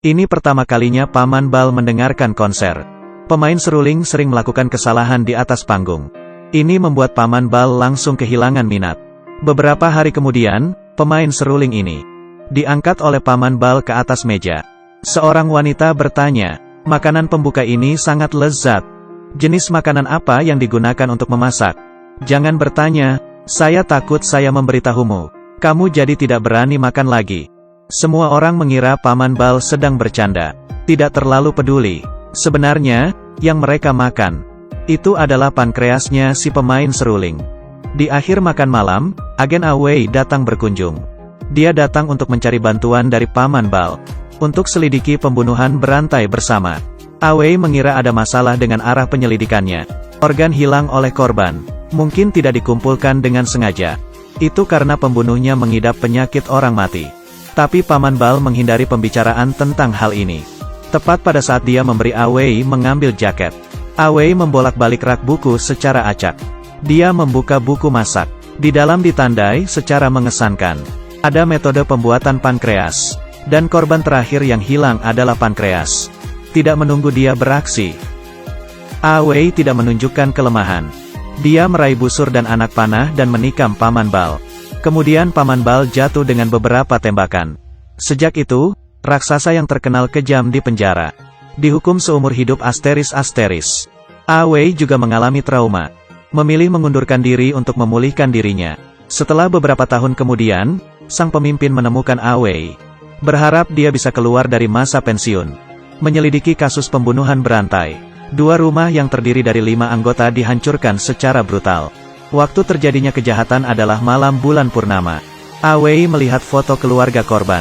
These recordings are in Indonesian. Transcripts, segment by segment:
Ini pertama kalinya Paman Bal mendengarkan konser. Pemain seruling sering melakukan kesalahan di atas panggung. Ini membuat Paman Bal langsung kehilangan minat. Beberapa hari kemudian, pemain seruling ini diangkat oleh Paman Bal ke atas meja. Seorang wanita bertanya, "Makanan pembuka ini sangat lezat. Jenis makanan apa yang digunakan untuk memasak?" "Jangan bertanya, saya takut saya memberitahumu. Kamu jadi tidak berani makan lagi." Semua orang mengira Paman Bal sedang bercanda. Tidak terlalu peduli. Sebenarnya, yang mereka makan itu adalah pankreasnya si pemain seruling. Di akhir makan malam, agen Awei datang berkunjung. Dia datang untuk mencari bantuan dari Paman Bal untuk selidiki pembunuhan berantai bersama. Awei mengira ada masalah dengan arah penyelidikannya. Organ hilang oleh korban mungkin tidak dikumpulkan dengan sengaja. Itu karena pembunuhnya mengidap penyakit orang mati. Tapi Paman Bal menghindari pembicaraan tentang hal ini. Tepat pada saat dia memberi Awei mengambil jaket, Awei membolak-balik rak buku secara acak. Dia membuka buku masak. Di dalam ditandai secara mengesankan. Ada metode pembuatan pankreas. Dan korban terakhir yang hilang adalah pankreas. Tidak menunggu dia beraksi, Awei tidak menunjukkan kelemahan. Dia meraih busur dan anak panah dan menikam Paman Bal. Kemudian Paman Bal jatuh dengan beberapa tembakan. Sejak itu, raksasa yang terkenal kejam di penjara. Dihukum seumur hidup asteris-asteris. Awei juga mengalami trauma. Memilih mengundurkan diri untuk memulihkan dirinya. Setelah beberapa tahun kemudian, sang pemimpin menemukan Awei. Berharap dia bisa keluar dari masa pensiun. Menyelidiki kasus pembunuhan berantai. 2 rumah yang terdiri dari 5 anggota dihancurkan secara brutal. Waktu terjadinya kejahatan adalah malam bulan purnama. Awei melihat foto keluarga korban.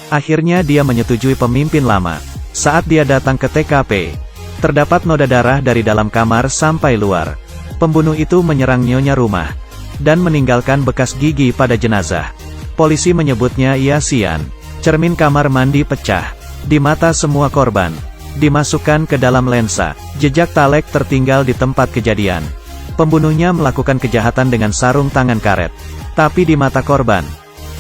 Akhirnya dia menyetujui pemimpin lama. Saat dia datang ke TKP, terdapat noda darah dari dalam kamar sampai luar. Pembunuh itu menyerang nyonya rumah dan meninggalkan bekas gigi pada jenazah. Polisi menyebutnya Yasian. Cermin kamar mandi pecah di mata semua korban. Dimasukkan ke dalam lensa. Jejak talek tertinggal di tempat kejadian. Pembunuhnya melakukan kejahatan dengan sarung tangan karet. Tapi di mata korban,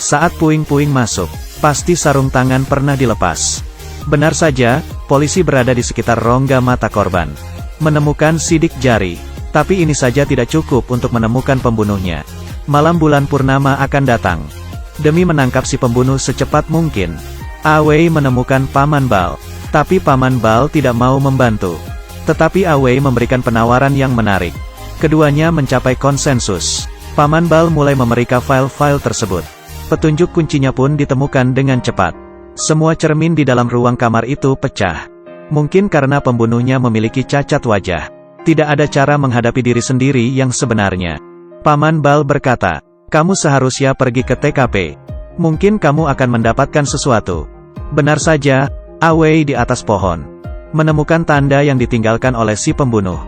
saat puing-puing masuk, pasti sarung tangan pernah dilepas. Benar saja, polisi berada di sekitar rongga mata korban. Menemukan sidik jari. Tapi ini saja tidak cukup untuk menemukan pembunuhnya. Malam bulan purnama akan datang. Demi menangkap si pembunuh secepat mungkin, Awei menemukan Paman Bal. Tapi Paman Bal tidak mau membantu. Tetapi Awei memberikan penawaran yang menarik. Keduanya mencapai konsensus. Paman Bal mulai memeriksa file-file tersebut. Petunjuk kuncinya pun ditemukan dengan cepat. Semua cermin di dalam ruang kamar itu pecah. Mungkin karena pembunuhnya memiliki cacat wajah. Tidak ada cara menghadapi diri sendiri yang sebenarnya. Paman Bal berkata, "Kamu seharusnya pergi ke TKP. Mungkin kamu akan mendapatkan sesuatu." Benar saja, Awei di atas pohon menemukan tanda yang ditinggalkan oleh si pembunuh.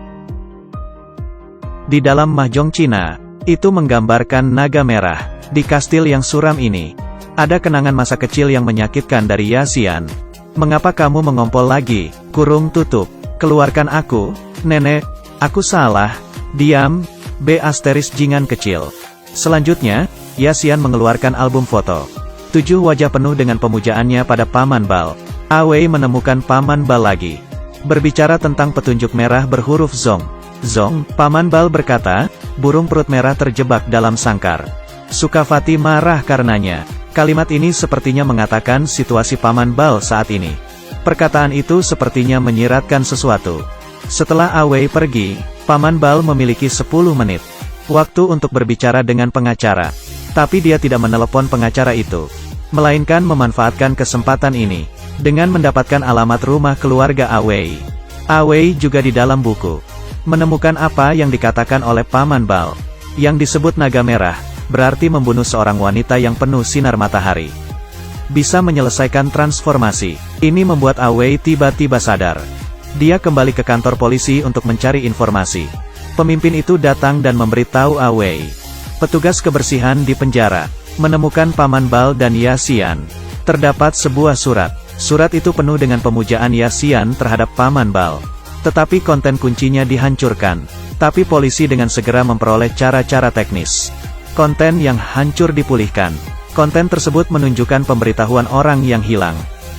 Di dalam mahjong Cina, itu menggambarkan naga merah. Di kastil yang suram ini, ada kenangan masa kecil yang menyakitkan dari Yasian. "Mengapa kamu mengompol lagi? Kurung tutup. Keluarkan aku, nenek." "Aku salah. Diam." B asteris jingan kecil. Selanjutnya, Yasian mengeluarkan album foto. 7 wajah penuh dengan pemujaannya pada Paman Bal. Awei menemukan Paman Bal lagi. Berbicara tentang petunjuk merah berhuruf Zong. "Zong," Paman Bal berkata, "burung perut merah terjebak dalam sangkar." Sukavati marah karenanya. Kalimat ini sepertinya mengatakan situasi Paman Bal saat ini. Perkataan itu sepertinya menyiratkan sesuatu. Setelah Awei pergi, Paman Bal memiliki 10 menit waktu untuk berbicara dengan pengacara. Tapi dia tidak menelepon pengacara itu, melainkan memanfaatkan kesempatan ini dengan mendapatkan alamat rumah keluarga Awei. Awei juga di dalam buku menemukan apa yang dikatakan oleh Paman Bal. Yang disebut naga merah berarti membunuh seorang wanita yang penuh sinar matahari. Bisa menyelesaikan transformasi. Ini membuat Awei tiba-tiba sadar. Dia kembali ke kantor polisi untuk mencari informasi. Pemimpin itu datang dan memberitahu Awei. Petugas kebersihan di penjara menemukan Paman Bal dan Yasian. Terdapat sebuah surat. Surat itu penuh dengan pemujaan Yasian terhadap Paman Bal. Tetapi konten kuncinya dihancurkan. Tapi polisi dengan segera memperoleh cara-cara teknis. Konten yang hancur dipulihkan. Konten tersebut menunjukkan pemberitahuan orang yang hilang.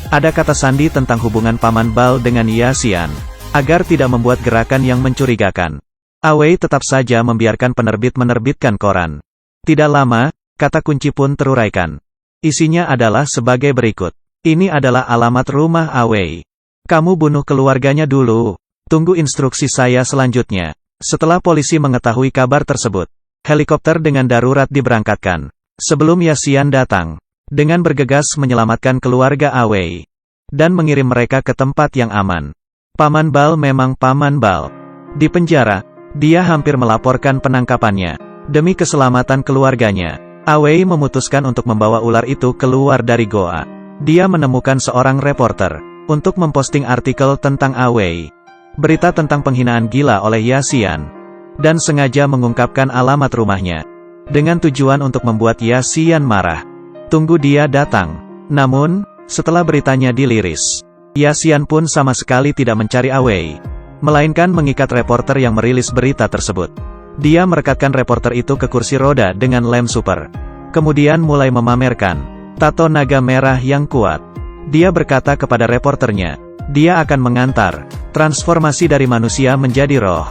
Ada kata sandi tentang hubungan Paman Bal dengan Yaxian, agar tidak membuat gerakan yang mencurigakan. Awei tetap saja membiarkan penerbit menerbitkan koran. Tidak lama, kata kunci pun teruraikan. Isinya adalah sebagai berikut. Ini adalah alamat rumah Awei. Kamu bunuh keluarganya dulu. Tunggu instruksi saya selanjutnya. Setelah polisi mengetahui kabar tersebut, helikopter dengan darurat diberangkatkan. Sebelum Yaxian datang, dengan bergegas menyelamatkan keluarga Awei, dan mengirim mereka ke tempat yang aman. Paman Bal memang Paman Bal. Di penjara, dia hampir melaporkan penangkapannya. Demi keselamatan keluarganya, Awei memutuskan untuk membawa ular itu keluar dari goa. Dia menemukan seorang reporter, untuk memposting artikel tentang Awei. Berita tentang penghinaan gila oleh Yaxian, dan sengaja mengungkapkan alamat rumahnya, dengan tujuan untuk membuat Yaxian marah. Tunggu dia datang. Namun, setelah beritanya diliris, Yaxian pun sama sekali tidak mencari Awei, melainkan mengikat reporter yang merilis berita tersebut. Dia merekatkan reporter itu ke kursi roda dengan lem super. Kemudian mulai memamerkan tato naga merah yang kuat. Dia berkata kepada reporternya, dia akan mengantar transformasi dari manusia menjadi roh.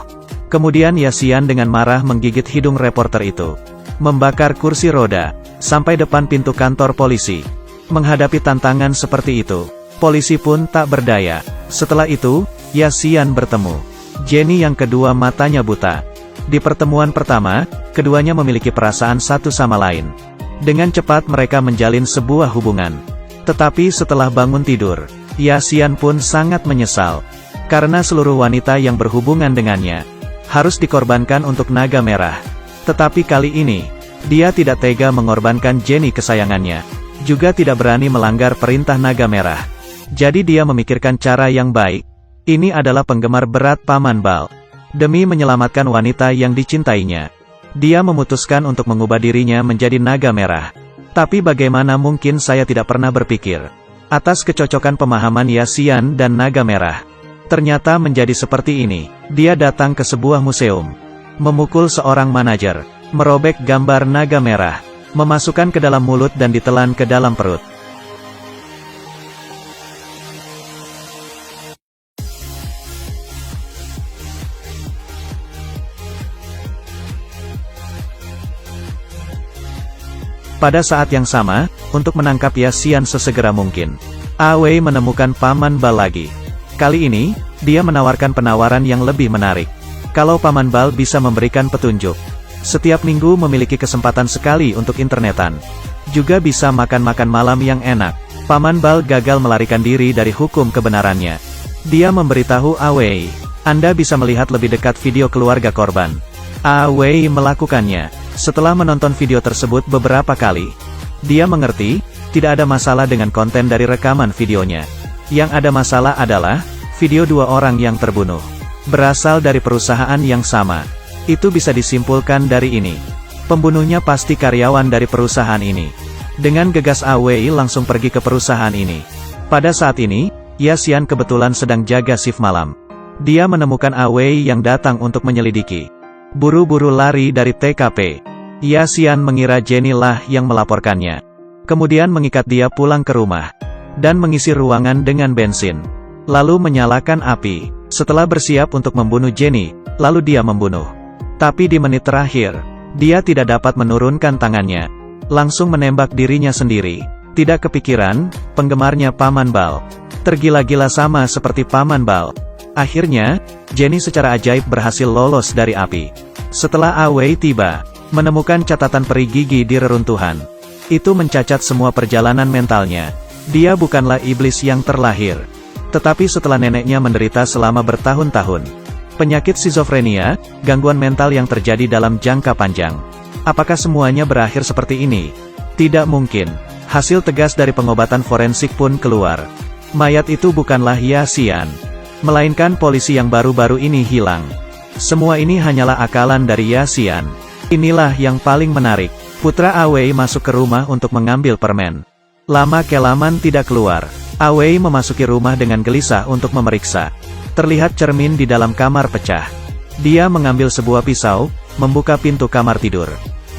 Kemudian Yaxian dengan marah menggigit hidung reporter itu, membakar kursi roda, sampai depan pintu kantor polisi. Menghadapi tantangan seperti itu, polisi pun tak berdaya. Setelah itu, Yaxian bertemu Jenny yang kedua matanya buta. Di pertemuan pertama, keduanya memiliki perasaan satu sama lain. Dengan cepat mereka menjalin sebuah hubungan. Tetapi setelah bangun tidur, Yaxian pun sangat menyesal, karena seluruh wanita yang berhubungan dengannya harus dikorbankan untuk naga merah. Tetapi kali ini, dia tidak tega mengorbankan Jenny kesayangannya, juga tidak berani melanggar perintah naga merah. Jadi dia memikirkan cara yang baik. Ini adalah penggemar berat Paman Bal. Demi menyelamatkan wanita yang dicintainya, dia memutuskan untuk mengubah dirinya menjadi naga merah. Tapi bagaimana mungkin saya tidak pernah berpikir atas kecocokan pemahaman Yaxian dan naga merah. Ternyata menjadi seperti ini. Dia datang ke sebuah museum, memukul seorang manajer, merobek gambar naga merah, memasukkan ke dalam mulut dan ditelan ke dalam perut. Pada saat yang sama, untuk menangkap Yaxian sesegera mungkin, Awei menemukan Paman Bal lagi. Kali ini, dia menawarkan penawaran yang lebih menarik. Kalau Paman Bal bisa memberikan petunjuk, setiap minggu memiliki kesempatan sekali untuk internetan, juga bisa makan-makan malam yang enak. Paman Bal gagal melarikan diri dari hukum kebenarannya. Dia memberitahu Awei, Anda bisa melihat lebih dekat video keluarga korban. Awei melakukannya. Setelah menonton video tersebut beberapa kali, dia mengerti, tidak ada masalah dengan konten dari rekaman videonya. Yang ada masalah adalah, video dua orang yang terbunuh berasal dari perusahaan yang sama. Itu bisa disimpulkan dari ini. Pembunuhnya pasti karyawan dari perusahaan ini. Dengan gegas Awei langsung pergi ke perusahaan ini. Pada saat ini, Yaxian kebetulan sedang jaga shift malam. Dia menemukan Awei yang datang untuk menyelidiki. Buru-buru lari dari TKP. Yaxian mengira Jenny lah yang melaporkannya. Kemudian mengikat dia pulang ke rumah, dan mengisi ruangan dengan bensin. Lalu menyalakan api. Setelah bersiap untuk membunuh Jenny, lalu dia membunuh. Tapi di menit terakhir, dia tidak dapat menurunkan tangannya. Langsung menembak dirinya sendiri. Tidak kepikiran, penggemarnya Paman Bal tergila-gila sama seperti Paman Bal. Akhirnya, Jenny secara ajaib berhasil lolos dari api. Setelah Awei tiba, menemukan catatan peri gigi di reruntuhan. Itu mencacat semua perjalanan mentalnya. Dia bukanlah iblis yang terlahir. Tetapi setelah neneknya menderita selama bertahun-tahun penyakit skizofrenia, gangguan mental yang terjadi dalam jangka panjang. Apakah semuanya berakhir seperti ini? Tidak mungkin. Hasil tegas dari pengobatan forensik pun keluar. Mayat itu bukanlah Yaxian, melainkan polisi yang baru-baru ini hilang. Semua ini hanyalah akalan dari Yaxian. Inilah yang paling menarik. Putra Awei masuk ke rumah untuk mengambil permen. Lama-kelamaan tidak keluar. Awei memasuki rumah dengan gelisah untuk memeriksa. Terlihat cermin di dalam kamar pecah. Dia mengambil sebuah pisau, membuka pintu kamar tidur.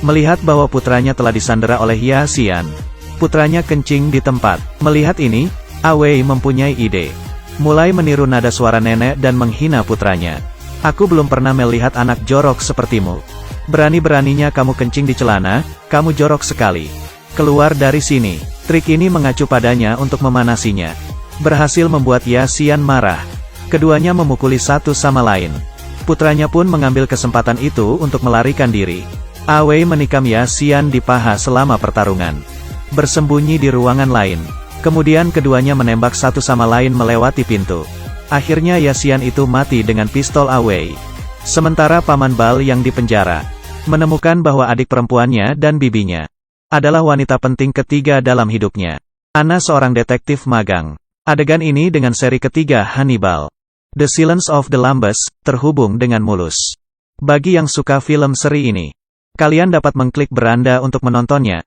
Melihat bahwa putranya telah disandera oleh Yaxian. Putranya kencing di tempat. Melihat ini, Awei mempunyai ide. Mulai meniru nada suara nenek dan menghina putranya. Aku belum pernah melihat anak jorok sepertimu. Berani-beraninya kamu kencing di celana, kamu jorok sekali. Keluar dari sini. Trik ini mengacu padanya untuk memanasinya. Berhasil membuat Yasian marah. Keduanya memukuli satu sama lain. Putranya pun mengambil kesempatan itu untuk melarikan diri. Awei menikam Yasian di paha selama pertarungan. Bersembunyi di ruangan lain. Kemudian keduanya menembak satu sama lain melewati pintu. Akhirnya Yasian itu mati dengan pistol Awei. Sementara Paman Bal yang dipenjara, menemukan bahwa adik perempuannya dan bibinya adalah wanita penting ketiga dalam hidupnya. Ana seorang detektif magang. Adegan ini dengan seri ketiga Hannibal. The Silence of the Lambs, terhubung dengan mulus. Bagi yang suka film seri ini, kalian dapat mengklik beranda untuk menontonnya.